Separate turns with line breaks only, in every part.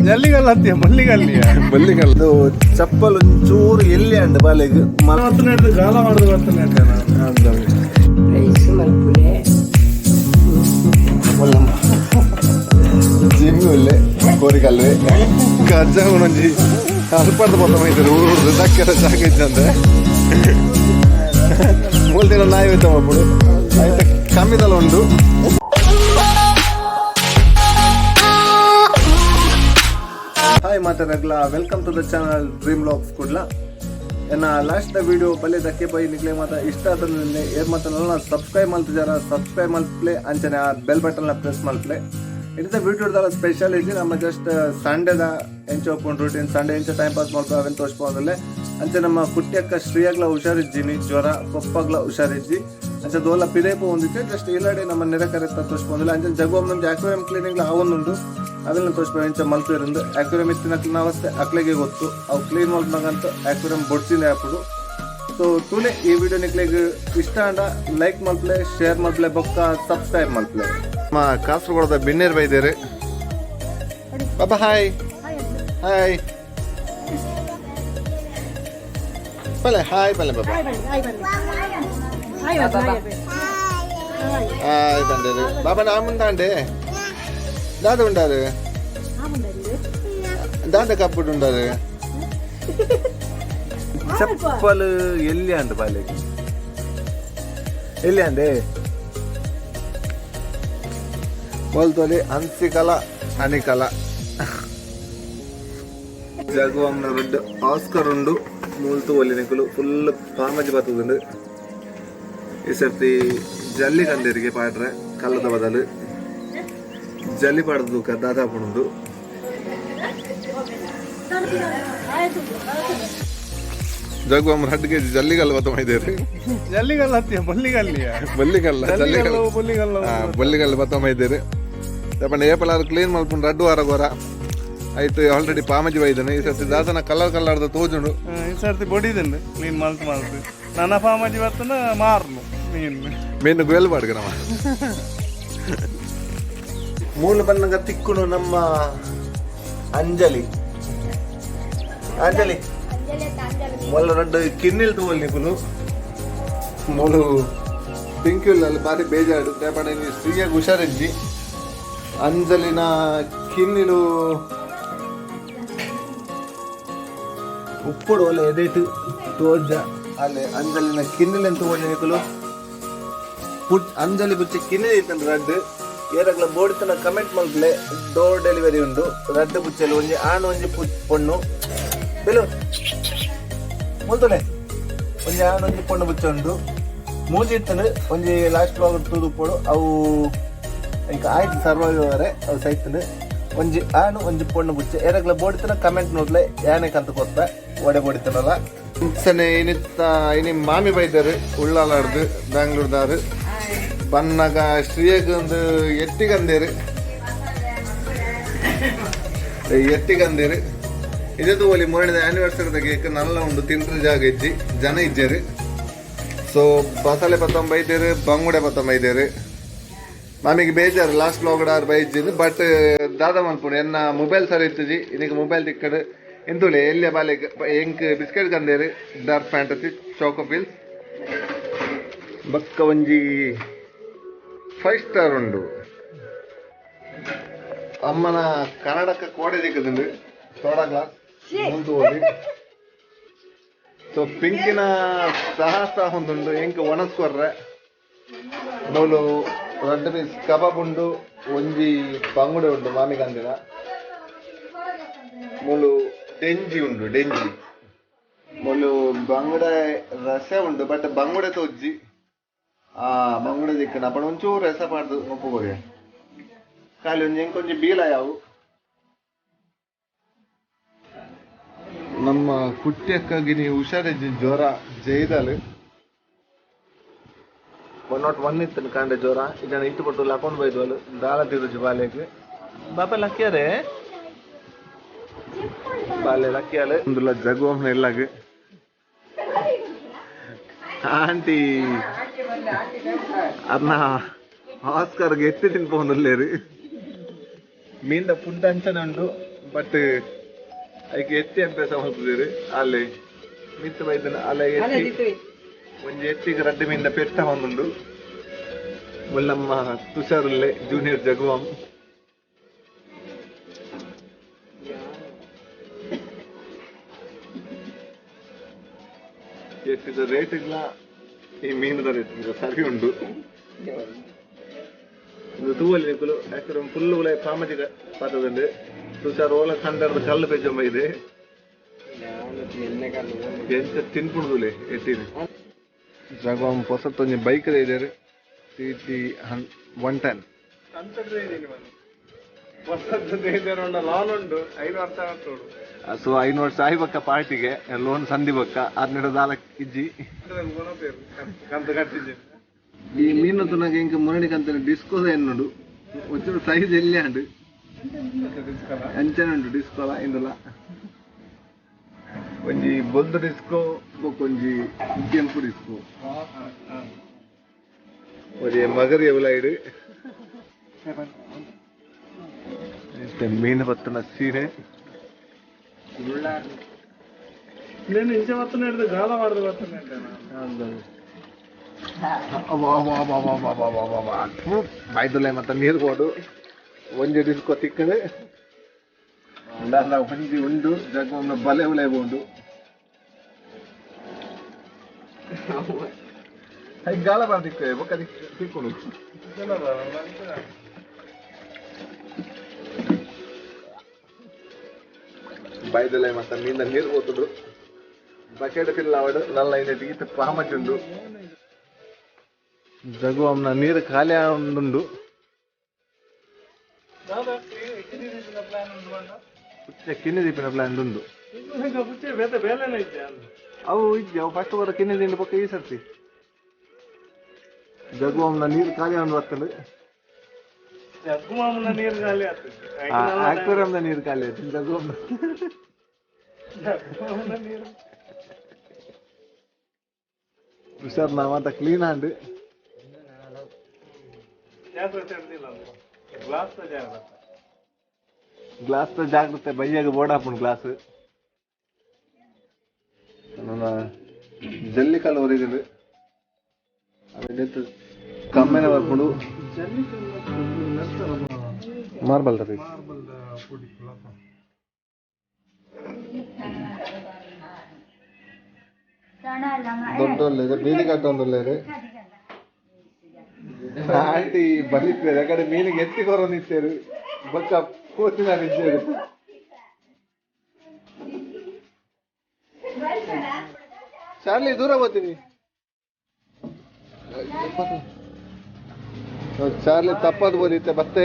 ಜಲ್ಲಿಗಲ್ಲ ಅಂತೀಯ ಮಲ್ಲಿಗಲ್ಲಿಯ
ಮಲ್ಲಿಗಲ್ಲು ಚಪ್ಪಲ್ ಒಂಚೂರು ಎಲ್ಲಿ ಅಂಡ್ ಬಾಲೆಗ್
ಮಲ್ಪನೆ ಗಾಲ ಮಾಡಿದ್ರು ಬರ್ತನೆ
ಜಿಮ್ಮು ಇಲ್ಲೇ ಕೋರಿಕಲ್ವೇ ಗಜ್ಜ ಒಂಜಿ ಅಲ್ಪದ ಪದ ಮೈತಾರೆ ಊರು ದಕ್ಕರ ಜಾಗ ಇದ್ದಂತೆ ಮೂಲ ದಿನ ನಾಯಿ ಹೋಯ್ತವ ಅప్పుడు ಆಯ್ತು ಕಮ್ಮಿದಲ್ಲ ಉಂಟು. ಹಾಯ್ ಮಾತಾಡಗ್ಲ welcome to the channel dream vlogs ಕೂಡ್ಲ ಎನ್ನ ಲಾಸ್ಟ್ ವಿಡಿಯೋ ಬಲ್ಲೆ ದಕ್ಕೆ ಬೈ ನಿಕ್ಲೆ ಮಾತ ಇಷ್ಟ ಆದ್ರೆ ಏನ್ ಮಾತಾಡಲ್ಲ ಸಬ್ಸ್ಕ್ರೈಬ್ ಮಾಡ್ತಿದಾರ ಸಬ್ಸ್ಕ್ರೈಬ್ ಮಾಡ್ಪ್ಲೆ ಅಂಚನೆ ಆ ಬೆಲ್ ಬಟನ್ ಪ್ರೆಸ್ ಮಾಡ್ಪ್ಲೆ ಇಡಿದ ವಿಡಿಯೋದಲ್ಲ ಸ್ಪೆಷಲ್ ಇದ್ದು ನಮ್ಮ ಜಸ್ಟ್ ಸಂಡೇದ ಎಂಚ ಒಪ್ಕೊಂಡು ರೂಟೀನ್ ಸಂಡೇ ಎಂಚ ಟೈಮ್ ಪಾಸ್ ಮಾಡ್ತಾರೆ ಅವೆಂತ ತೋರಿಸ್ಬೋದಲ್ಲೇ ಅಂಚೆ ನಮ್ಮ ಕುಟ್ಟಿಯಕ್ಕ ಶ್ರೀಯಾಗ್ಲ ಹುಷಾರಿದ್ದೀನಿ ಜ್ವರ ಪಪ್ಪಾಗ್ಲ ಹುಷಾರಿದ್ದಿ ಅಂಚೆ ದೋಲ ಪಿರೇಪ ಹೊಂದಿದ್ದೆ ಜಸ್ಟ್ ಇಲ್ಲಡೆ ನಮ್ಮ ನೆರೆಕರೆತ್ತ ತೋರಿಸ್ಬೋದಿಲ್ಲ ಅಂಚೆ ಜಗೋಮ್ನೊಂದು ಆಕ್ವೇರಿಯಂ ಕ್ಲೀನಿಂಗ್ ಅವೊಂದುಂಟು ಅವೆಲ್ಲ ತೋರಿಸ್ಬೋದು ಎಂಚ ಮಲ್ಪೇರಿಂದ ಆಕ್ವೇರಿಯಂ ಇತ್ತಿನ ಅವಸ್ಥೆ ಅಕ್ಲೆಗೆ ಗೊತ್ತು ಅವು ಕ್ಲೀನ್ ಮಾಡ್ದಂಗಂತ ಆಕ್ವೇರಿಯಂ ಬೊಡ್ಸಿನೇ ಹಾಪುಡು. ಸೊ ಟುಡೇ ಈ ವಿಡಿಯೋ ನಿಕ್ಲೆಗೆ ಇಷ್ಟ ಅಂಡ ಲೈಕ್ ಮಲ್ಪ್ಲೆ ಶೇರ್ ಮಲ್ಪ್ಲೆ ಬೊಕ್ಕ ಸಬ್ಸ್ಕ್ರೈಬ್ ಮಲ್ಪ್ಲೆ. ನಮ್ಮ ಕಾಸರಗೋಡದ ಬಿನ್ನೇರ್ ಬೈದೇರಿ ಬಾಬಾ ಹಾಯ್ ಹಾಯ್ ಪಲೆ ಹಾಯ್ ಪಲೆ ಬಾಬಾ ಹಾಯ್ ಬಂದೇರಿ ಬಾಬಾ ನಾ ಮುಂದಾಂಡೆ ದಾದ ಉಂಡಾರು ದಾದ ಕಪ್ಪುಡು ಉಂಡಾರು ಚಪ್ಪಲು ಎಲ್ಲಿ ಅಂದ ಬಾಲೆ ಎಲ್ಲಿ ಅಂದೆ बोलतोले हंसिकला अनिकला जगवांग रेड ऑस्कर उंडु मूलतु ओलिनिकलु फुल पामजि बतुंडु ಈ ಸರ್ತಿ ಜಲ್ಲಿ ಕಂದರಿಗೆ ಪಾಡ್ರೆ ಕಲ್ಲದ ಬದಲು ಜಲ್ಲಿ ಪಾಡದು ದಾದಾಪುಂಡು ಜಗವಾಂಗ್ 2 kg ಜಲ್ಲಿಗಲ್ಲ ಬತ್ತ ಮೈದೇರಿ
ಜಲ್ಲಿಗಲ್ಲ ಅಂತೀಯ ಮಲ್ಲಿಗಲ್ಲಿಯ
ಮಲ್ಲಿಗಲ್ಲ ಜಲ್ಲಿಗಲ್ಲ
ಮಲ್ಲಿಗಲ್ಲ
ಬಲ್ಲಿಗಲ್ಲ ಬತ್ತ ಮೈದೇರಿ ದಪ್ಪನ ಏಪಲಾರು ಕ್ಲೀನ್ ಮಾಡ್ಕೊಂಡು 2 ವಾರ ಗೋರ ಆಯ್ತು ಆಲ್ರೆಡಿ ಪಾಮಜಿ ಬೈದಾನೆ ಈ ಸರ್ತಿ ದಾಸನ ಕಲರ್ದ ತೋಜುಂಡು
ಈ ಸರ್ತಿ ಬೊಡಿದಂಡು ಕ್ಲೀನ್ ಮಾಡ್ತು ನನ್ನ ಪಾಮಜಿ ಬರ್ತನ ಮಾರ್ನು
ಮೀನು ಗೋಲ್ ಬಾಡ್ಗ ನಮ್ಮ ಮೂಲ ಬಣ್ಣಗ ತಿಕ್ಕುನು ನಮ್ಮ ಅಂಜಲಿ ಮೊಲ್ಲ 2 ಕಿನ್ನಿಲ್ ತಗೊಳ್ಳಿಕುಲು ಮೊಲು ಪಿಂಕ್ಯುಲ್ಲಲ್ಲಿ ಬಾರಿ ಬೇಜಾರು ದೇಪಣ ನೀ ಸ್ತ್ರೀಯಾಗಿ ಹುಷಾರಿದ್ದಿ ಅಂಜಲಿನ ಕಿನ್ನಿಲು ಉಪ್ಪುಡು ಒಳ್ಳೆ ಎದೈತು ತೋಜ ಅಲ್ಲೇ ಅಂಜಲಿನ ಕಿನ್ನಿಲೆಂತ ತಗೊಳ್ಳಿಕುಲು ಅಂಜಲಿ ಬುಚ್ಚಿ ಕಿನ್ನಿಲ್ ಇತ್ತಂದು ರಡ್ಡು ಏರಾಗ್ಲ ಬೋಡಿತನ ಕಮೆಂಟ್ ಮಲ್ಪಲೆ ಡೋರ್ ಡೆಲಿವರಿ ಉಂಡು ರಡ್ಡು ಬುಚ್ಚಲ್ಲಿ ಒಂಜಿ ಆಣು ಒಂಜಿ ಪೊಣ್ಣು ಬೆಲು ಮುಲ್ತೊಲೆ ಒಂಜಿ ಆಣು ಒಂಜಿ ಪೊಣ್ಣು ಬುಚ್ಚ ಉಂಡು ಮೂಜಿ ಇತ್ತಂದು ಒಂಜಿ ಲಾಸ್ಟ್ ಬ್ಲಾಗ್ ತೂದು ಪೋಡು ಅವು ಈಗ ಆಯ್ತು ಸರ್ವೈವ್ ಅವರೇ ಅವು ಸೈತಂದು ಒಂಜಿ ಆಣು ಒಂಜಿ ಪೊಣ್ಣು ಬುಚ್ಚ ಏರಾಗ್ಲ ಬೋಡಿತನ ಕಮೆಂಟ್ ನೋಡ್ಲೆ ಯಾನೆ ಕಂತ ಕೊತ್ತ ಒಡೆ ಬೋಡಿತನಲ್ಲ ಸನೆ ಏನಿತ್ತ ಇನಿ ಮಾಮಿ ಬೈದಾರು ಉಳ್ಳಾಲಾಡ್ದು ಬ್ಯಾಂಗ್ಳೂರ್ದಾರು ಬನ್ನಗ ಶ್ರೀಯಗ್ ಒಂದು ಎತ್ತಿಗಂದೇರು ಇದದು ಒಲಿ ಮೂರನೇದ ಆ್ಯನಿವರ್ಸರಿದ ಕೇಕ್ ನಲ್ಲ ಉಂಡು ತಿಂತ್ರ ಜಾಗ ಇಜ್ಜಿ ಜನ ಇಜ್ಜೇರು ಸೊ ಬಸಳೆ ಪತ್ತೊಂಬ ಬೈದೇರು ಬಂಗುಡೆ ಪತ್ತೊಂಬ ಬೈದೇರು ಮಾಮಿಗೆ ಬೇಜಾರು ಲಾಸ್ಟ್ ಬ್ಲಾಗ್ಡಾರು ಬೈಜಿದ್ದು ಬಟ್ ದಾದ ಮನ್ಪುಣು ಎನ್ನ ಮೊಬೈಲ್ ಸರಿ ಇತ್ತಜಿ ಇನ್ನೀಗ ಮೊಬೈಲ್ ತಿಕ್ಕಡು ಎಂತುಳೆ ಎಲ್ಲಿಯ ಬಾಲೆ ಎಂಕ್ ಬಿಸ್ಕೆಟ್ ಕಂದೇರು ಡಾರ್ಕ್ ಫ್ಯಾಂಟಸಿ ಚಾಕೋಫಿಲ್ಸ್ ಬಕ್ಕ ಒಂಜಿ 5 ಸ್ಟಾರ್ ಉಂಡು ಅಮ್ಮನ ಕನ್ನಡಕ್ಕ ಕೋಡೆ ದಿಕ್ಕದುಂಡು ಸೋಡಾ ಗ್ಲಾಸ್ ಮುಂತು ಹೋಗಿ ಸೊ ಪಿಂಕಿನ ಸಾಹಸ ಹೊಂದುಂಡು ಎಂಕ್ ಒಣಸ್ಕೊರ್ರೆ ಬೋಲು 2 ಪೀಸ್ ಕಬಾಬ್ ಉಂಡು ಒಂಜಿ ಬಂಗುಡೆ ಉಂಡು ಮಾಮಿಗಂದಿನ ಮೂಲು ಡೆಂಜಿ ಉಂಡು ಮೂಲು ಬಂಗುಡೆ ರಸೆ ಉಂಡು ಬಟ್ ಬಂಗುಡೆ ತೋಜ್ಜಿ ಬಂಗುಡೆ ದಿಕ್ಕನ ಅಪ್ಪ ಒಂಚೂರು ರಸ ಪಾಡ್ದು ಒಪ್ಪುಗೋರಿ ಖಾಲಿ ಒಂಜಿ ಎಂಕೊಂಜಿ ಬೀಲ ಯಾವು ನಮ್ಮ ಕುಟ್ಟಿಯಕ್ಕಾಗಿ ನೀವು ಹುಷಾರಿದ್ದಿ ಜ್ವರ ಜೈದಲ್ 101 ಇತ್ತು ಕಾಂಡೆ ಜ್ವರ ಇದನ್ನ ಇಟ್ಟು ಪಟ್ಟು ಹಾಕೊಂಡು ಬೈದ್ವಲ್ ದಾಳ ತಿರುಜಿ ಬಾಲೆಗೆ ಬಾಪ ಲಕ್ಕಿಯಾರೆ ಬಾಲೆ ಲಕ್ಕಿಯಾಲೆ ಒಂದು ಜಗುವಮ್ಮನ ಎಲ್ಲಾಗ ಆಂಟಿ ಅದನ್ನ ಆಸ್ಕರ್ಗೆ ಎತ್ತಿ ತಿನ್ಪೊಂದುಲ್ಲೇರಿ ಮೀಂದ ಫುಡ್ ಅಂಚನೆ ಉಂಡು ಬಟ್ ಅದಕ್ಕೆ ಎತ್ತಿ ಅಭ್ಯಾಸ ಮಾಡ್ತಿದ್ದೀರಿ ಅಲ್ಲೇ ಮಿತ್ತ ಬೈದನ ಅಲ್ಲ ಎತ್ತಿ ಒಂಜಿ ಎತ್ತಿಗೆ ರಡ್ಡು ಮೀನಿಂದ ಪೆಟ್ಟ ಹೊಂದುಂಡು ಮುಲ್ಲಮ್ಮ ತುಷಾರುಲ್ಲೆ ಜೂನಿಯರ್ ಜಗುವಂ ಎತ್ತಿದ ರೇಟ್ ಇಲ್ಲ ಈ ಮೀನದ ರೇಟ್ ಸರಿ ಉಂಡು ಇದು ತೂವಲ್ಲಿ ನಿಕ್ಕಲು ಯಾಕಂದ್ರೆ ಫುಲ್ ಉಲ ಸಾಮಾಜಿಕ ಪಾತ್ರದಲ್ಲಿ ತುಷಾರ್ ಓಲ ಕಂಡರದ ಕಲ್ಲು ಪೆಜ್ಜಮ್ಮ ಇದೆ ಎಂತ ತಿನ್ಪುಣದುಲೆ ಎತ್ತಿನ ಜಗುವಂ ಹೊಸತ್ತೊಂದು ಬೈಕ್ ಇದೆ CT 110 ಸೊ 5 ವರ್ಷ ಆಯ್ಬಕ್ಕ ಪಾರ್ಟಿಗೆ ಲೋನ್ ಸಂಧಿ ಬಕ್ಕ 12 ಇಜ್ಜಿ ಈ ಮೀನು ತುನಗೆ ಇಂಕ ಮುರಡಿ ಕಂತ ಡಿಸ್ಕೋದ ಎನ್ನುಡು ಒಂಚೂರು ಸೈಜ್ ಎಲ್ಲಿ ಅಂಡು ಅಂಚನೆ ಉಂಟು ಡಿಸ್ಕೋಲ ಇಂದಲ ಒಂಜಿ ಬೊಲ್ದು ಡಿಸ್ಕೋ ಬೊಕ್ಕೊಂಜಿ ಕೆಂಪು ಡಿಸ್ಕೋ ഒരു മകർ എവലായിട് മീൻ പത്തുന്ന സീനെ ಬಾಯ್ದಲ್ಲ ಮತ್ತೆ ನೀರು ಕೊಡು ಒಂಜಿ ಡಿಸ್ಕೋ ತಿಕ್ಕದು ಒಂಜಿ ಉಂಡು ಜಗ ಬಲೆ ಉಲೆ ಉಂಡು ಗಾಳ ಬರ್ದಿಕ್ಕೆ ಬೊಕ್ಕ ತಿಕ್ಕೊಂಡು ಬಾಯ್ದಲ್ಲ ಮತ್ತೆ ಮೀನ ನೀರು ಹೋತುಡು ಬಕೆಟ್ ಫಿಲ್ ಆವಡು ನಲ್ಲ ಇನ್ನಿಟ್ಟು ಪಾಮಚ್ಚುಂಡು ಜಗುವಮ್ನ ನೀರು ಖಾಲಿ ಆಗುಂಡು ಕಿನ್ನಿ ದೀಪಿನ ಪ್ಲಾನ್ ಉಂಡು ಅವು ಇದ್ದೆ ಅವು ಫಸ್ಟ್ ಬರೋ ಕಿನ್ನಿ ದಿಂಡು ಪಕ್ಕ ಈ ಸರ್ತಿ ಜಗುವಮ್ನ ನೀರು ಖಾಲಿ ಆಗಿ ಬರ್ತದೆ ಆಕ್ವೇರಿಯಂನ ನೀರು ಖಾಲಿ ಆಯ್ತು ಜಗುವಮ್ನ ಹುಷಾರ್ ನಾವಂತ ಕ್ಲೀನ್ ಆಂಡ್ ಗ್ಲಾಸ್ ಜಾಗ್ರತೆ ಬೈಯಾಗ ಬೋಡಾಪುಣ್ ಗ್ಲಾಸ್ ಜಲ್ಲಿ ಕಲ್ಲು ಹೊರಗಿದೆ ಕಮ್ಮಿನ ಬರ್ಕೊಂಡು ಮಾರ್ಬಲ್ ರೀ ದೊಡ್ಡ ಬೀದಿ ಕಟ್ಟೊಂದಲ್ಲ ರೀ ಆಂಟಿ ಬಲಿತಾರೆ ಆ ಕಡೆ ಮೀನಿಗೆ ಎತ್ತಿ ಕೊರ ನಿಂತೇರು ಬಕ್ಕ ಕೋತಿನ ನಿಂತೇರು ಚಾರ್ಲಿ ದೂರ ಬರ್ತೀನಿ ಚಾರ್ಲಿ ತಪ್ಪದ್ ಬೋದಿತ್ತೆ ಮತ್ತೆ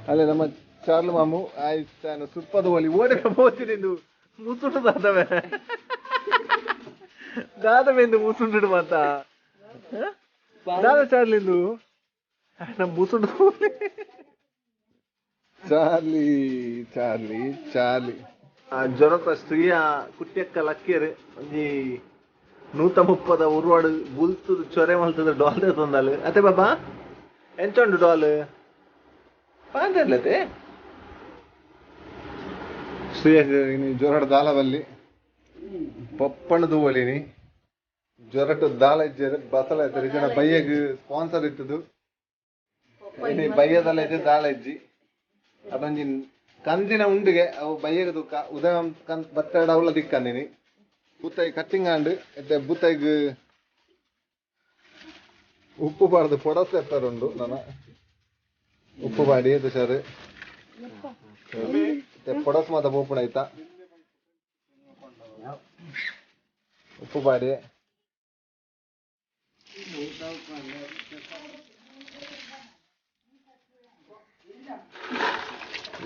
ಅಲ್ಲೇ ನಮ್ಮ ಚಾರ್ಲು ಮಾಮು ಆಯ್ತಾನು ಸುಪ್ಪದ ಬೋಲಿ ಓಡಿ ಹೋಗ್ತೀನಿ ಮುಸುಂಡು ದಾದವೆಂದು ಮುಸುಂಡು ಮಾತ ದಾದ ಚಾರ್ಲಿಂದು ನಮ್ಮ ಮುಸುಂಡು ಚಾರ್ಲಿ ಚಾರ್ಲಿ ಚಾರ್ಲಿ ಜ್ವರಕ ಸ್ತ್ರೀಯ ಕುಟ್ಯಕ್ಕ ಲಕ್ಕಿಯರು ಒಂಜಿ 130 ಉರುವಾಡು ಬುಲ್ತುದು ಚೊರೆ ಮಲ್ತದ ಡಾಲ್ ತಂದಾಲು ಅತ್ತೆ ಬಾಬಾ ಎಂಚೊಂಡು ಡಾಲ್ ಪಾಂತರ್ಲತೆ ಶ್ರೀಯಕ್ಕೆ ಜ್ವರಡ ದಾಲವಲ್ಲಿ ಪಪ್ಪಣದು ಒಲಿನಿ ಜ್ವರಟ್ಟು ದಾಲ ಇಜ್ಜರು ಬಸಲ ಇದ್ದಾರೆ ಜನ ಬಯ್ಯಗ್ ಸ್ಪಾನ್ಸರ್ ಇತ್ತದು ಬಯ್ಯದಲ್ಲ ಇದ್ದ ದಾಲ ಇಜ್ಜಿ ಅದೊಂಜಿ ಕಂದಿನ ಉಂಡಿಗೆ ಅವು ಬಯ್ಯಗ ದುಃಖ ಉದಯ ಬತ್ತಡ ಅವಲ ದಿಕ್ಕಂದಿನಿ ಬುತ್ತಾಯಿ ಕಟ್ಟಿಂಗ್ ಆಂಡ್ ಮತ್ತೆ ಬುತ್ತಾಯಿಗ್ ಉಪ್ಪು ಬಾರ್ದು ಪೊಡಸ್ ಎತ್ತರುಂಡು ನನ್ನ ಉಪ್ಪು ಬಾಡಿ ತುಷಾರು ಪೊಡಸ್ ಮಾತ ಪೋಪುಣ ಆಯ್ತಾ ಉಪ್ಪು ಬಾಡಿ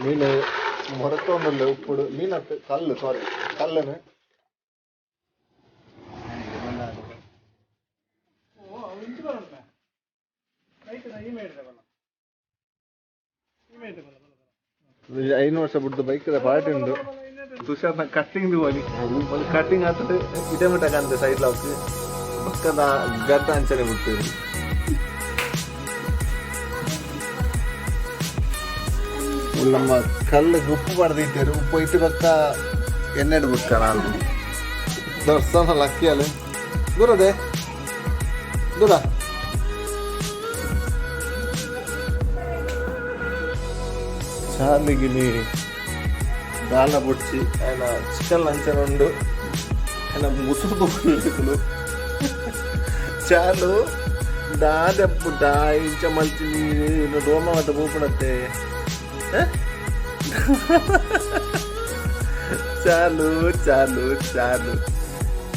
ಮೀನು ಮೊರಕೊಂಡಲ್ಲ ಉಪ್ಪುಡು ಮೀನು ಕಲ್ಲು ಸಾರಿ ಕಲ್ಲನು ಐದು ವರ್ಷ ಬಿಡ್ದು ಬೈಕ್ ಪಾರ್ಟಿ ಉಂಟು ತುಷಾರ್ನ ಕಟ್ಟಿಂಗ್ ಒಂದು ಕಟ್ಟಿಂಗ್ ಆಗ್ತದೆ ಇದೇ ಮಟ್ಟ ಕಾಣ್ತದೆ ಸೈಡ್ ಲಾಕ್ ಪಕ್ಕದ ಗದ್ದ ಅಂಚನೆ ಬಿಡ್ತೀವಿ. ನಮ್ಮ ಕಲ್ಲಿಗೆ ಉಪ್ಪು ಬಡ್ದಿದ್ದೇವೆ. ಉಪ್ಪು ಇಟ್ಟು ಪಕ್ಕ ಎಣ್ಣೆ ಬಿಟ್ಟ ನಾನು ದರ್ಶನ ಲಕ್ಕಿಯಲ್ಲಿ ದೂರದೆ ದೂರ ಚಾರ್ಲಿಗೆ ನೀ ದಾಲ ಬುಡ್ಚಿ ఆయన చికెన్ లంచన్ ఉండు ఆయన ముసుగు తోడు చాలు దాదెప్పు దాయించ మంచి ನೀನು ರೋಮ ಮಟ್ಟ ಹೋಗ್ಬಿಡತ್ತೆ. ಚಾಲು ಚಾಲು ಚಾಲು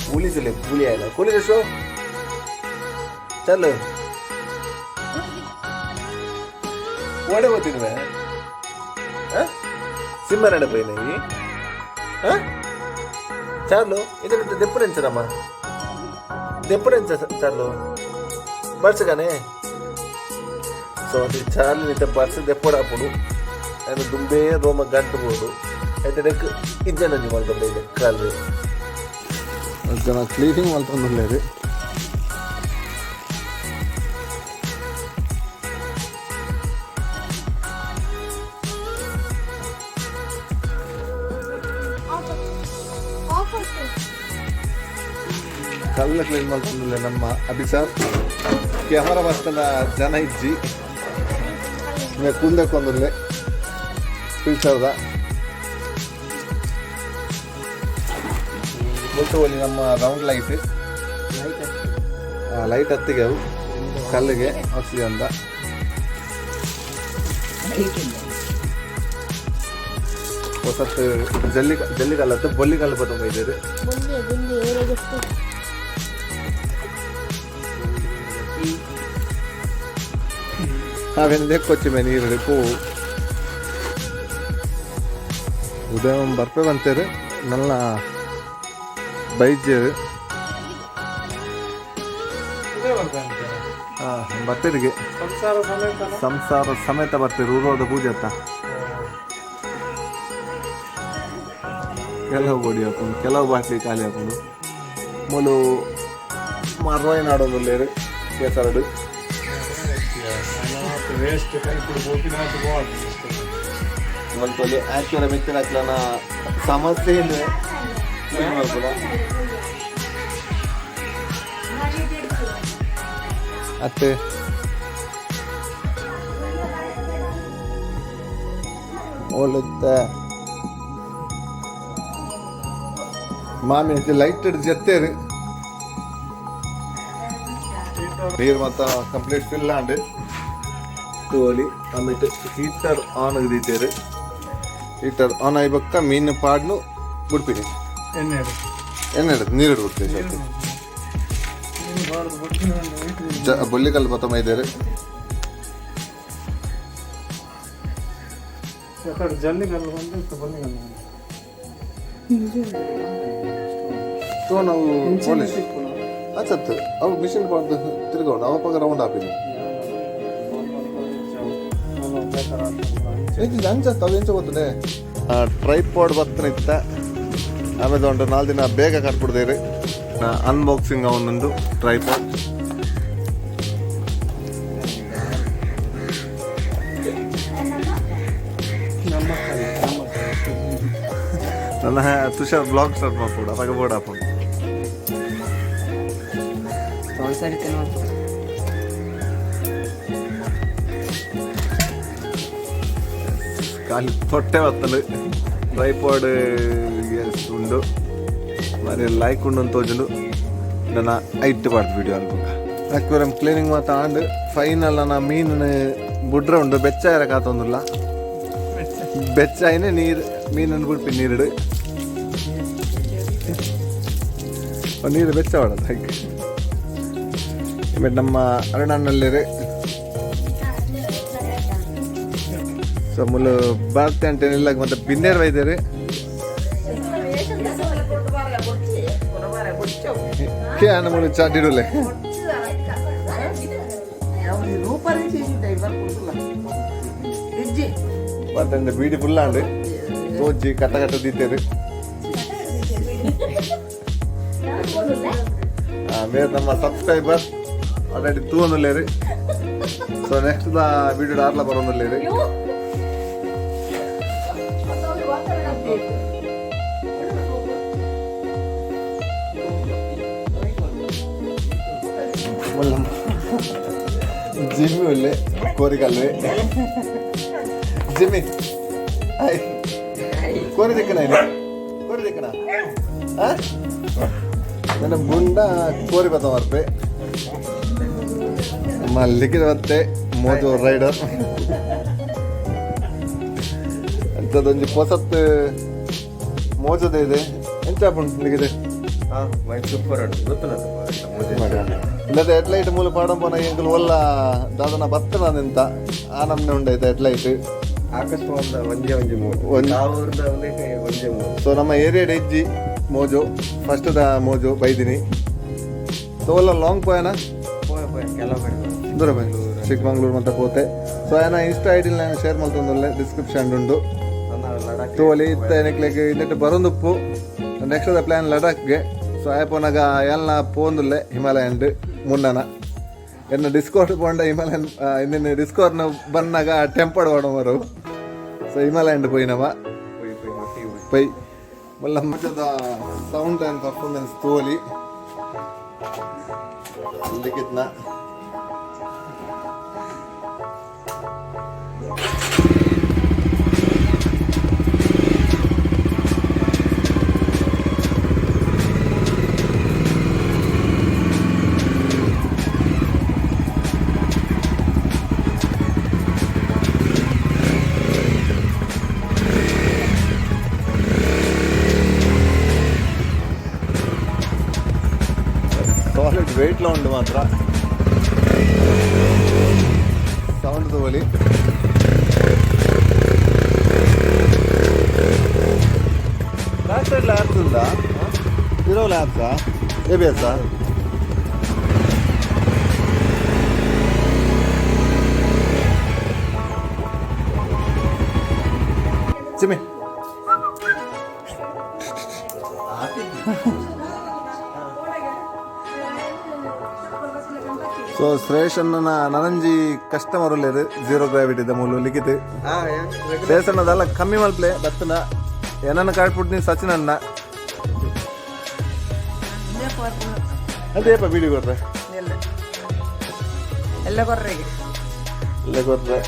ಪೂಲಿಸಲಿ ಪೂಲಿ ಆಯ್ಲ ಕೂಲಿಸು ಚಾಲು ಓಡೆ ಹೋಗ್ತಿದ್ವೆ ಸಿಂಹ ನಡಪೈನವಿ చాలు ఎందుకంటే దెప్పుడెంచరమ్మా దెప్పుడెంచ చాలు బర్చగానే సో అది చాలు అయితే బర్చ దెప్పడప్పుడు ఆయన దుంబే రోమ గంట పోడు అయితే డెక్ ఇద్దనండి ಮಾಡ್ಕೊಂಡು ಇದೆ ಕಾಲು ಜನ ಕ್ಲೀನಿಂಗ್ ಮಾಡ್ಕೊಂಡ್లేదు. ಕಲ್ಲ ಕ್ಲೀನ್ ಮಾಡ್ಕೊಂಡಿಲ್ಲ ನಮ್ಮ ಅಭಿಸಾರ್ ಕ್ಯಾಮರಾ ಬರ್ತಾನ ಜನ ಇಜ್ಜಿ ಕುಂದಕ್ಕೊಂದಿಲ್ಲ ಫಿಲ್ಟರ್ದ ಗೊತ್ತುವಲ್ಲಿ ನಮ್ಮ ರೌಂಡ್ ಲೈಟ್ ಹತ್ತಿಗೆ ಅವು ಕಲ್ಲಿಗೆ ಹಾಕ್ಸಿದೆ ಅಂತ ಹೊಸತ್ತು ಜಲ್ಲಿ ಕಲ್ಲತ್ತು ಬೊಲ್ಲಿ ಕಲ್ಲು ಬತ್ತೊಂಬ ಇದ್ದೀರಿ. ಅವನ್ ಲೆಕ್ಕೊಚ್ಚಿ ಮೇ ನೀರು ಪೂ ಉದಯ ಬರ್ಪೆ ಬಂತೇರು ನಲ್ಲ ಬೈಜೇರು ಬರ್ತೀರಿಗೆ ಸಂಸಾರ ಸಮೇತ ಬರ್ತೀರಿ ಊರೋದ ಪೂಜೆ ಅತ್ತ ಕೆಲವು ಗೋಡಿ ಹಾಕೊಂಡು ಕೆಲವು ಬಾಟ್ಲಿ ಖಾಲಿ ಹಾಕೊಂಡು ಮೂಲು ಮರ್ವಾಯಿ ನಾಡೋದಿಲ್ಲ ಕೆಸರಡು ಮಲ್ಪಲ್ಲಿ ಆಕ್ಚುಲ ಮಿತ್ತಿನ ಹಾಕ್ಲನ ಸಮಸ್ಯೆ ಇಲ್ಲ ಅತ್ತೆ ಒಳ್ಳೆ ಮಾಮಿ ಲೈಟ್ ಜತ್ತೇರಿ ನೀರು ಮತ್ತ ಕಂಪ್ಲೀಟ್ ಫಿಲ್ ಆಂಡ್ ತೋಲಿ ಆಮೇಲೆ ಹೀಟರ್ ಆನ್ ಆಗಿದ್ದೀರಿ. ಹೀಟರ್ ಆನ್ ಆಗ್ಬೇಕ ಮೀನು ಪಾಡ್ನು ಬಿಡ್ತೀನಿ ಎಣ್ಣೆ ನೀರು ಇಡ್ಬಿಡ್ತೀವಿ ಬೊಳ್ಳಿಕಲ್ಲು ಬತ್ತ ಮೈದೇರಿ ನಾವು ಪೊಲೀಸ್ ಅಚ್ಚತ್ತು ಅವು ಮಿಷಿನ್ ಪಾಡ್ದು ತಿರ್ಗೋಣ ಅವ ಪಕ್ಕ ರೌಂಡ್ ಹಾಪಿನಿ ಅಂಚತ್ತ ಅವು ಎಂಚ ಗೊತ್ತದೆ ಟ್ರೈಪಾಡ್ ಬತ್ತನ ಇತ್ತ ಆಮೇಲೆ ಒಂದು 4 ದಿನ ಬೇಗ ಕಟ್ಬಿಡ್ದೇರಿ ಅನ್ಬಾಕ್ಸಿಂಗ್ ಅವನೊಂದು ಟ್ರೈಪಾಡ್ ನನ್ನ ತುಷಾರ್ ಬ್ಲಾಗ್ ಸ್ಟಾರ್ಟ್ ಮಾಡ್ಕೊಡು ಅವಾಗ ಬೋರ್ಡ್ ಹಾಕೊಂಡು ಕಾಲಿ ತೊಟ್ಟೆ ಬತ್ತಲು ಟ್ರೈಪಾಡ್ ಉಂಡು మరి లైక్ ఉండని తోజులు ನನ್ನ ಐಟ್ ಪಾಡ್ದು ವಿಡಿಯೋ ಅನ್ಕೊಂಡ ಅಕ್ವೇರಿಯಂ ಕ್ಲೀನಿಂಗ್ ಮಾತ ಆಂಡ್ ಫೈನಲ್ ನಾ ಮೀನು ಬುಡ್ರೆ ಉಂಡು ಬೆಚ್ಚ ಇರಕಾತೊಂದಿಲ್ಲ ಬೆಚ್ಚ ಐನೆ ನೀರು ಮೀನನ್ನು ಬಿಡ್ಪಿ ನೀರಿಡು ನೀರು ಬೆಚ್ಚ ಮಾಡೋದು ಹಾಗೆ ನಮ್ಮ ಅರಣಣ್ಣಲ್ಲಿರಿ ಸೊ ಮುಲ್ಲು ಬಾರ್ತೆ ಅಂತೇನಿಲ್ಲ ಮತ್ತೆ ಬಿನ್ನೇರು ಒಯ್ದೇರಿ ಮುಳು ಚಾಟಿಡಲೆ ಮತ್ತೆ ಬೀಡಿ ಫುಲ್ಲಾಂಡು ತೋಜಿ ಕಟ್ಟ ಕಟ್ಟ ದೀತೇರಿ ಬೇರೆ ನಮ್ಮ ಸಬ್ಸ್ಕ್ರೈಬರ್ ಆಲ್ರೆಡಿ ತೂವೊಂದುಲ್ಲೇರಿ. ಸೊ ನೆಕ್ಸ್ಟ್ ದ ವಿಡಿಯೋ ಆರ್ಲ ಬರೋಂದುಲ್ಲೇರಿ. ಜಿಮ್ಮಿ ಒಳ್ಳೆ ಕೋರಿಕಲ್ವೇ ಜಿಮ್ಮಿ ಹಾಯ್ ಕೋರಿ ದಿಕ್ಕಣ ಕೋರಿ ದಿಕ್ಕಣ ನನ್ನ ಮುಂಡ ಕೋರಿ ಬತ್ತ ಮರ್ಪೆ ಮಲ್ಲಿಗೆ ಮತ್ತೆ ಮೋಜು ರೈಡರ್ ಅಂಥದ್ದೊಂದು ಹೊಸತ್ ಮೋಜದೇ ಇದೆ ಎಂತ ಪುಂಡ್ಲಿಗಿದೆ
ಸೂಪರ್
ಇಲ್ಲದ ಹೆಡ್ಲೈಟ್ ಮೂಲ ಪಾಡಂಪನ ಎಂಕಲ್ ಒಲ್ಲ ದಾದನ ಬರ್ತನ ನಿಂತ ಆ ನಮ್ನೆ ಉಂಡೈತೆ ಹೆಡ್ಲೈಟ್
ಆಕಸ್ಮಾತ್ ಒಂದೇ
ಸೊ ನಮ್ಮ ಏರಿಯಾಡ್ ಹೆಜ್ಜಿ ಮೋಜು ಫಸ್ಟ್ ದ ಮೋಜು ಬೈದಿನಿ ಸೊ ಒಲ್ಲ ಲಾಂಗ್ ಪೋಯನ ದೂರ ಬೆಂಗಳೂರು ಚಿಕ್ಕಮಂಗ್ಳೂರು ಮತ್ತೆ ಪೋತೆ ಸೊ ಏನ ಇನ್ಸ್ಟಾ ಐಡಿಲ್ ನಾನು ಶೇರ್ ಮಾಡ್ತೊಂದುಲ್ಲೆ ಡಿಸ್ಕ್ರಿಪ್ಷನ್ ಉಂಡು ತೋಲಿ ಇತ್ತ ಏನಕ್ಕೆ ಇನ್ನಿಟ್ಟು ಬರೋಂದುಪ್ಪು ನೆಕ್ಸ್ಟ್ ದ ಪ್ಲಾನ್ ಲಡಾಖ್ಗೆ ಸೊ ಆಯ್ಪೋನಾಗ ಎಲ್ಲ ಪೋಂದುಲ್ಲೆ ಹಿಮಾಲಯನ್ ಮುನ್ನನ ಎನ್ನ ಡಿಸ್ಕೌಂಟ್ ಪೋಂಡ ಹಿಮಾಲಯನ್ ಇನ್ನೇನು ಡಿಸ್ಕೌಂಟ್ನ ಬಂದಾಗ ಟೆಂಪರ್ಡ್ ಓಡೋಮರು ಸೊ ಹಿಮಾಲಯನ್ ಪೋಯಿನವ ಪೈ ಮಲ್ಲ ಮಜದ ಸೌಂಡ್ ಆ್ಯಂಡ್ ಪರ್ಫಾರ್ಮೆನ್ಸ್ ತೋಲಿ ಲಿಖಿತ್ನ ಸಾಲಿಡ್ ವೆಯ್ಟ್ಲ ಉಂಟು ಮಾತ್ರ ಸೌಂಡ್ ತಗೋಲಿ ಬ್ಯಾಕ್ ಸೈಡ್ ಲ್ಯಾಬ್ಸ್ ఉందా ಇರೋ ಲ್ಯಾಬ್ಸಾ ABS ಚಿಮ್ಮಿ ಸೊ ಶ್ರೇಷ್ ಅನ್ನ ನನಂಜಿ ಕಸ್ಟಮರ್ ಉಳ್ಳೇದು ಜೀರೋ ಗ್ರಾವಿಟಿ ಮೂಲ ಲಿಖಿತ್ ಶ್ರೇಷ್ ಅನ್ನದಲ್ಲ ಕಮ್ಮಿ ಮಲ್ಪ್ಲೆ ಬತ್ತನ ಏನನ್ನ ಕಾಡ್ಬಿಟ್ಟು ನೀನು ಸಚಿನ್ ಅನ್ನ ಅದೇಪ ಬೀಡಿ ಕೊಟ್ರೆ
ಎಲ್ಲ ಕೊರ್ರೆ
ಎಲ್ಲ ಕೊಟ್ರೆ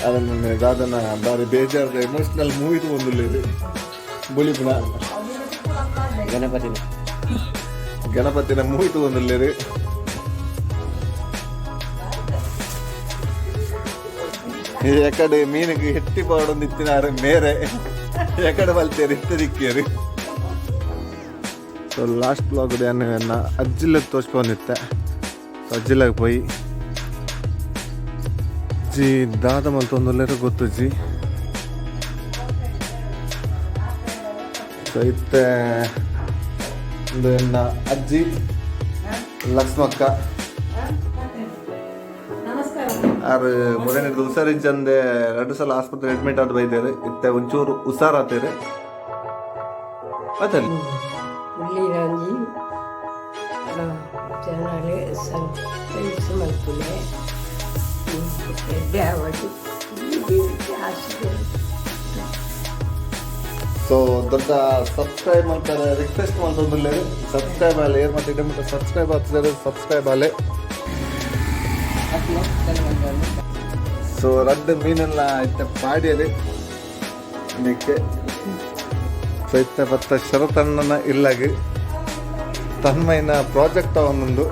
ಅದನ್ನ ಬಾರಿ ಬೇಜಾರದ ಎಮೋಷನಲ್ ಮೂವಿ ತಗೊಂಡಿಲ್ಲ ಬುಲಿಪುಣ ಗಣಪತಿನ ಮೂವಿ ತಗೊಂಡಿಲ್ಲ ಎಕಡೆ ಮೀನಿಗೆ ಹೆಟ್ಟಿ ಪಾಡೊಂದು ಇತ್ತಿನಾರ ಮೇರೆ ಎಕಡೆ ಬಲ್ತೇರಿ ಇತ್ತದಿಕ್ಕೇರಿ ಸೊ ಲಾಸ್ಟ್ ಬ್ಲಾಗ್ ನನ್ನ ಅಜ್ಜಿಲ್ಲಗೆ ತೋರಿಸ್ಕೊಂಡಿತ್ತೆ ಸೊ ಅಜ್ಜಿಲ್ಲಾಗ ಪೋಯಿ ಜಿ ದಾದ ಮಲ್ತೊಂದುಲ್ಲೇರ ಗೊತ್ತು ಜಿ ಸೊ ಇತ್ತೆ ಒಂದು ನನ್ನ ಅಜ್ಜಿ ಲಕ್ಷ್ಮಕ್ಕ ಆರು ಮೊದಲನೇ ಹುಷಾರಿಜ್ಜಂದೆ 2 ಸಲ ಆಸ್ಪತ್ರೆ ಅಡ್ಮಿಟ್ ಆದ ಬೈದೇರು ಇತ್ತೆ ಒಂಚೂರು ಹುಷಾರಾತೇರಿ ಅದಲ್ಲಿ ಸೊ ದೊಡ್ಡ ಸಬ್ಸ್ಕ್ರೈಬ್ ಮಾಡ್ತಾರೆ ರಿಕ್ವೆಸ್ಟ್ ಮಾಡ್ತಂದಿಲ್ಲ ಸಬ್ಸ್ಕ್ರೈಬ್ ಆಗಲಿ ಏರ್ ಮತ್ತೆ ಸಬ್ಸ್ಕ್ರೈಬ್ ಆಗ್ತಿದ್ದಾರೆ ಸಬ್ಸ್ಕ್ರೈಬ್ ಆಗಲಿ ಸೊ ರಡ್ಡು ಮೀನೆಲ್ಲ ಇತ್ತ ಪಾಡಿಯಲ್ಲಿ ಅದಕ್ಕೆ ಸೊ ಇತ್ತ ಪತ್ತ ಶರತಣ್ಣನ ಇಲ್ಲಾಗಿ ತನ್ಮೈನ ಪ್ರಾಜೆಕ್ಟ್ ಒಂದೊಂದು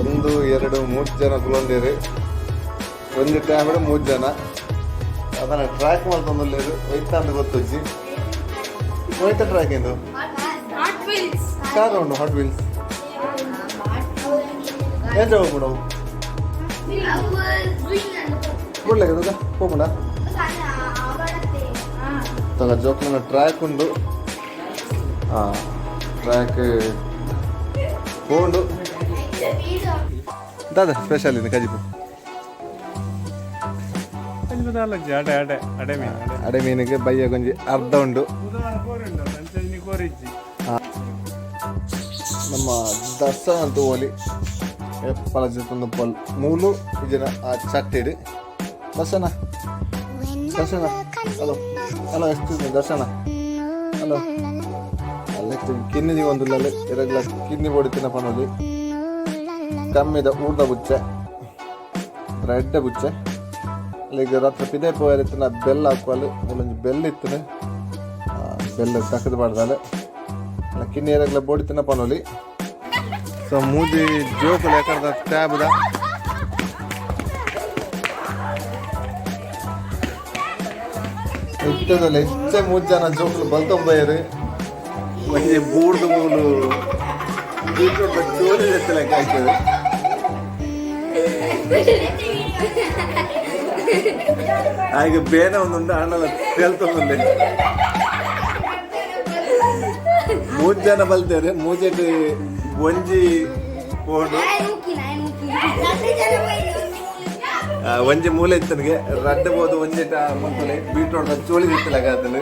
1 2 3 ಜನ ಕುಲೊಂದೇರಿ ಒಂದು ಟೈಮ್ 3 ಜನ ಅದನ್ನ ಟ್ರ್ಯಾಕ್ ಮಾಡ್ತಂದಿಲ್ಲ ಒಯ್ತಾ ಅಂತ ಗೊತ್ತಜ್ಜಿ ಒಯ್ತಾ ಟ್ರ್ಯಾಕ್ ಎಂದು ಕಾರ್ ಉಂಟು ಹಾಟ್ ವೀಲ್ಸ್ ಏನು ಜಾಗ ಬಿಡವು ಬಿಡ್ಲಾಗ ಹೋಗ್ಬೇಡ ತಗ ಜೋಕ್ನ ಟ್ರ್ಯಾಕ್ ಉಂಡು ಟ್ರ್ಯಾಕ್ ಹೋಂಡು ದಾದ ಸ್ಪೆಷಲ್ ಇದೆ ಕಜಿಪು
ಒಂದು 4 ಅಡೆ ಅಡೆ ಅಡೆ ಮೀನು
ಅಡೆ ಮೀನಿಗೆ ಬಯ್ಯ ಗೊಂಜಿ ಅರ್ಧ ಉಂಡು.
ಬುಧವಾರ ಕೋರಿ ಉಂಟು ಸಂಚೆ ಕೋರಿಜ್ಜಿ
ನಮ್ಮ ದಸ ಅಂತೂ ಓಲಿ ಎಪ್ಪಲ ಜೊತೆ ಪೊಲ್ ಮೂಲು ಇಜನ ಆ ಚಟ್ಟಿಡು ದರ್ಶನ ದರ್ಶನ ಹಲೋ ಹಲೋ ಎಷ್ಟು ದರ್ಶನ ಹಲೋ ಅಲ್ಲೆಷ್ಟು ಕಿನ್ನಿದಿ ಒಂದು ಎರಗಲ ಕಿನ್ನಿ ಹೊಡಿತಿನ ಪನೋಲಿ ಕಮ್ಮಿದ ಊಟ ಬುಚ್ಚೆ ರೆಡ್ಡ ಬುಚ್ಚೆ ಅಲ್ಲಿಗೆ ರಾತ್ರಿ ಪಿದೆ ಪೋಯರಿತ್ತಿನ ಬೆಲ್ಲ ಹಾಕುವಲ್ಲಿ ಒಂದೊಂದು ಬೆಲ್ಲ ಇತ್ತು ಬೆಲ್ಲ ತಕ್ಕದು ಮಾಡ್ದಾಲೆ ಕಿನ್ನಿ ಎರಗಲ ಬೋಡಿತಿನ ಪನೋಲಿ ಸೊ ಮೂಜಿ ಜೋಕುಲು ಯಾಕಂದ ಟ್ಯಾಬ್ದ ಇಟ್ಟದಲ್ಲಿ ಹೆಚ್ಚೆ 3 ಜನ ಜೋಕುಲು ಬಲ್ತೊಂಬಯ್ಯರು ಒಂಜಿ ಬೂಡ್ದು ಮೂಲು ಬೀಟ್ರೂಟ್ ಚೋಲಿ ಎತ್ತಲಕ್ಕೆ ಹಾಕಿದ್ರು. ಹಾಗೆ ಬೇನೆ ಒಂದುಂಡು ಹಣ್ಣಲ್ಲ ತೇಲ್ತೊಂದು 3 ಜನ ಬಲ್ತೇವೆ. ಮೂಜೆಟ್ ಒಂಜಿ ಪೋಡು ಒಂಜಿ ಮೂಲೆ ಇತ್ತನಿಗೆ ರಡ್ಡ ಬೋದು ಒಂಜೆಟ ಮಂತಲೆ ಬೀಟ್ರೋಟ್ ಚೋಳಿ ಇತ್ತಲಾಗ ಅದನ್ನು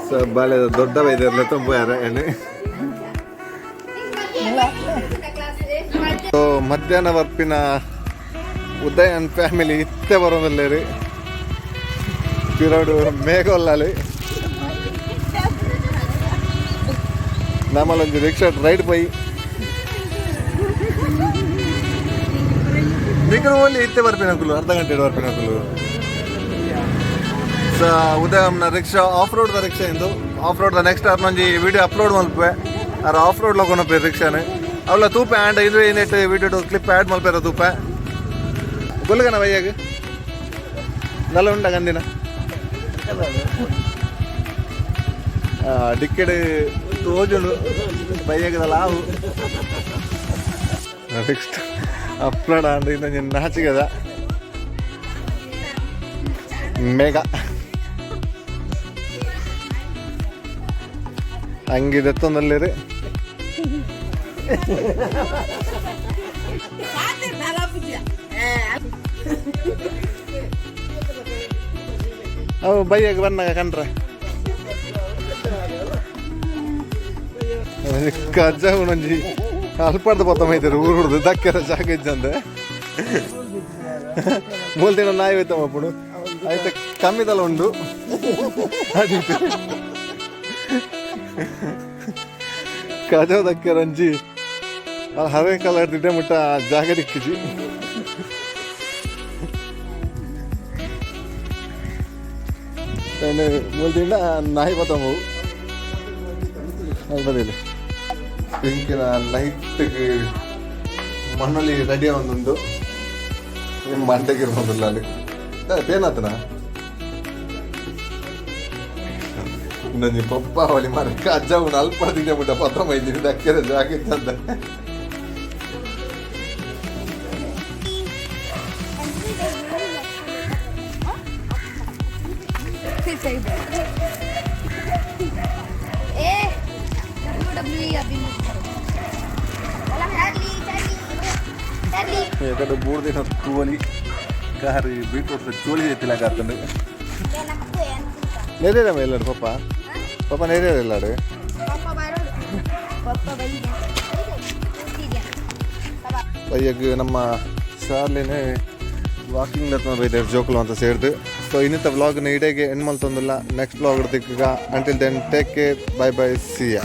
ಸೊ ಬಾಳೆ ದೊಡ್ಡ ವೈದ್ಯರ್ಲೆ ತುಂಬ್ಯಾರ ಎಣ್ಣೆ. ಸೊ ಮಧ್ಯಾಹ್ನ ವರ್ಪಿನ ಉದಯ್ ಅಂಡ್ ಫ್ಯಾಮಿಲಿ ಇತ್ತೆ ಬರೋದಲ್ಲೇ ರೀ ಪಿರೋಡು ಮೇಘೊಲ್ಲಲ್ಲಿ ನಮ್ಮಲ್ಲೊಂದು ರಿಕ್ಷಾ ರೈಡ್ ಪೈ ನಿಖರ ಓಲಿ ಇತ್ತೆ ಬರ್ಪಿನಕುಲು ಅರ್ಧ ಗಂಟೆ ಬರ್ಪಿನಕುಲು. ಸೊ ಉದಯಂನ ರಿಕ್ಷಾ ಆಫ್ ರೋಡ್ ರಿಕ್ಷಾ ಇಂದು ಆಫ್ ರೋಡ್ ನೆಕ್ಸ್ಟ್ ಅವ್ರನ್ನೊಂದು ವಿಡಿಯೋ ಅಪ್ಲೋಡ್ ಮಲ್ಪೆ ಅವ್ರ ಆಫ್ ರೋಡ್ ಲೋಕೊನಪ್ಪೆ ರಿಕ್ಷಾನೆ ಅವಳ ತೂಪೆ ಆ್ಯಂಡ್ ಇದು ಏನಿಟ್ಟು ವಿಡಿಯೋ ಕ್ಲಿಪ್ ಆ್ಯಡ್ ಮಲ್ಪೇರ ತೂಪೆ ಗೊಲ್ಲಗನ ಬಯ್ಯಾಗ ನಲ್ಲ ಉಂಡ ಗಂದಿನ ಡಿಕ್ಕೆಡ್ ತೋಜುಂಡು ಬಯ್ಯಾಗದಲ್ಲ ಆವು ನೆಕ್ಸ್ಟ್ ಅಪ್ಲೋಡ್ ಆಂಡ್ ಇನ್ನು ನಾಚಿಗದ ಮೇಘ ಹಂಗಿದೆತ್ತೊಂದಲ್ಲಿರಿ ಅವು ಬೈಯಾಗ ಬಂದಾಗ ಕಂಡ್ರೆ ಕಜ್ಜ ಉಣಂಜಿ ಅಲ್ಪಾಡ್ದು ಪತ್ತ ಮೈತಾರೆ ಊರು ಹುಡ್ದು ದಕ್ಕೆರ ಜಾಗ ಇದ್ದಂದೆ ಮೂಲ್ ದಿನ ನಾಯಿ ಹೋಯ್ತಮ್ಮ ಪುಡು ಆಯ್ತು ಕಮ್ಮಿದಲ್ಲ ಉಂಡು ಅದಿತ್ತು ಕಜ ದಕ್ಕೆರಂಜಿ ಅಲ್ಲಿ ಹವೆ ಕಲರ್ ದಿಡ್ಡೆ ಮುಟ್ಟ ಜಾಗ ದಿಕ್ಕಿಜಿ ಮೂಲ್ ದಿನ ನಾಯಿ ಬತ್ತಮ್ಮ ಬದಿಲ್ಲ ಪಿಂಕಿನ ನೈಟ್ಗೆ ಮಣ್ಣಲ್ಲಿ ರೆಡಿ ಒಂದುಂಡು ಮಂಟೆಗಿರ್ಬೋದಿಲ್ಲ ಅಲ್ಲಿ ಪೇನಾತನ ಇನ್ನೊಂದು ಪಪ್ಪ ಅವಳಿ ಮರಕ್ಕೆ ಅಜ್ಜ ಉಂಡು ಅಲ್ಪ ದಿನ ಬಿಟ್ಟ ಪತ್ರ ಮೈದಿರಿ ದಕ್ಕೆರ ಜಾಗ ಇತ್ತಂದ ಯಾಕಂದ್ರೆ 3 ದಿನ ತೂವಲಿ ಕಾರಿ ಬೀಟ್ರೂಟ್ ಚೋಳಿ ಎತ್ತಿಲಾಗತ್ತಂಡು ನೆರೆಯಮ್ಮ ಎಲ್ಲಾಡು ಪಪ್ಪ ನೆರೆಯ ಎಲ್ಲಾಡು ಬೈಯಾಗ ನಮ್ಮ ಶಾಲೆನೇ ವಾಕಿಂಗ್ ಲತ್ನ ಬೈದಾರೆ ಜೋಕುಲು ಅಂತ ಸೇರಿದು. ಸೊ ಇನ್ನಿತ್ತ ವ್ಲಾಗ್ನ ಇಡೆಗೆ ಎಂಡ್ ಮಲ್ತೊಂದಿಲ್ಲ. ನೆಕ್ಸ್ಟ್ ವ್ಲಾಗ್ ಇಡ್ತಿಕ್ಕ until then take care, bye bye, see ಯಾ.